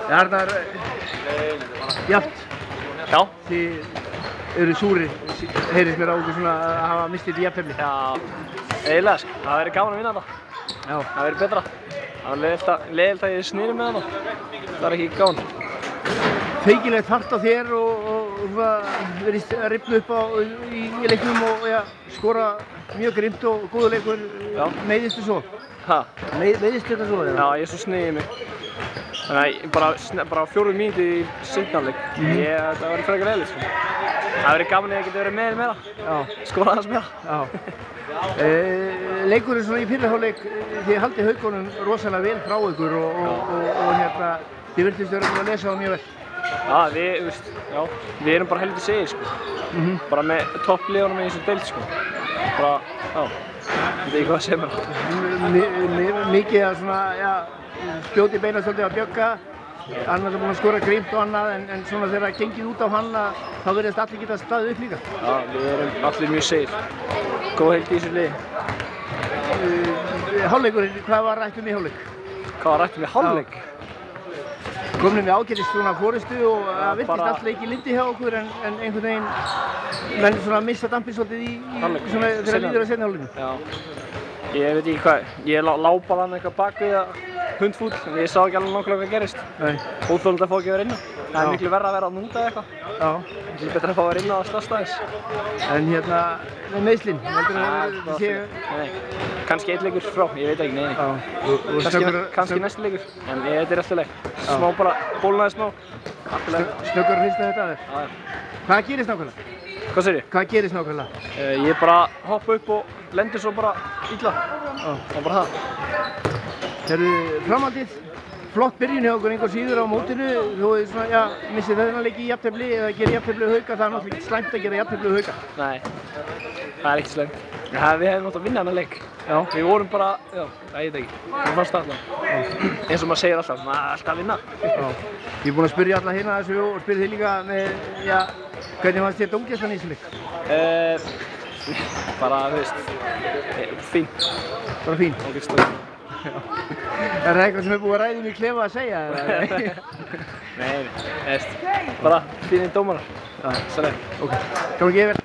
Arnar, jafnt. Já. Þið eru súrir, heyrðist mér á okkur svona að hafa mistið í jafntefli. Já, eiginlega sko. Það verið gaman að vinna þetta. Já. Það verið betra. Það var leiðilegt að ég snýri með þetta. Það ekki gaman. Feikilegt hart á þér og verið að rifna upp í leiknum og skora mjög grimmt og góður leikur. Meiðistu svo? Hæ? Meiðistu þetta svo? Já, ég svo snýði mig. Þannig að bara 4 mínútur í seinni hálfleik. Það var frekar leiðilegt sko. Það verið gaman að ég geti verið meira. Já. Skora aðeins meira. Já. Leikurinn svona í fyrri hálfleik, þið haldið Haukunum rosalega vel frá ykkur og þið virtust vera að lesa það mjög vel. Já, við erum bara heldur segir sko. Bara með toppliðunum í þessu deild sko. Bara, já, ég veit ekki hvað að segja mér. Mikið að svona, skjóti beina svolítið að Bjögga. Annars er búinn að skora grimmt og annað en svona þegar það gengið út á hann þá verðist allir geta staðið upp líka. Já, við erum allir mjög segir. Góð heild í þessu liði. Hálfleikurinn, hvað var rætt í hálfleik? Hvað var rætt í hálfleik? Komnum við ágætist svona fórystu og það virtist alltaf ekki lindi hjá okkur en einhvern veginn menn svona missa dampinn svolítið í svona þegar líður að seinni hálfleiknum. Já, ég veit ekki hvað, ég lá bara hann eitthvað bak við að hundfúll en ég sá ekki alveg nákvæmlega hvað gerist. Óþolandi að fá ekki að vera inn á. Það er miklu verra að vera að núta eða eitthvað. Já. Það er betra að fá að vera inn á að stasta þess. En með meiðslin, heldur það sé... Nei, kannski einn leikur frá, ég veit ekki, nei. Kannski næsti leikur, en þetta er alltaf leik. Smá bara, bólnaði smá. Snöggur að hrista þetta að þér. Hvað gerist nákvæmlega? Hvað segir ég? Hvað gerist nákvæmlega? Ég bara hoppa upp og lendir svo bara illa. Það var bara það. Herru, framhaldið, flott byrjun hjá okkur einhver síður á mótinu. Þú missið þennan leik í jafntefli eða gerir jafntefli og Hauka. Það er náttúrulega ekki slæmt að gera jafntefli og Hauka. Nei, það er ekki slæmt. Við hefum nátt að vinna þennan leik. Já. Við vorum bara, ég veit ekki. Það fannst það alltaf. Eins og maður segir alltaf, maður er alltaf að vinna. Já. Ég er búinn að spyrja alla hérna þessu og spyrja þig líka með, hvernig fannst þér dómgæslan í þessu leik? Bara, þú veist, fín. Bara fín? Er það eitthvað sem er búið að ræða í klefa að segja? Nei, bara fínir dómarar. Já, ok. Gangi yfir.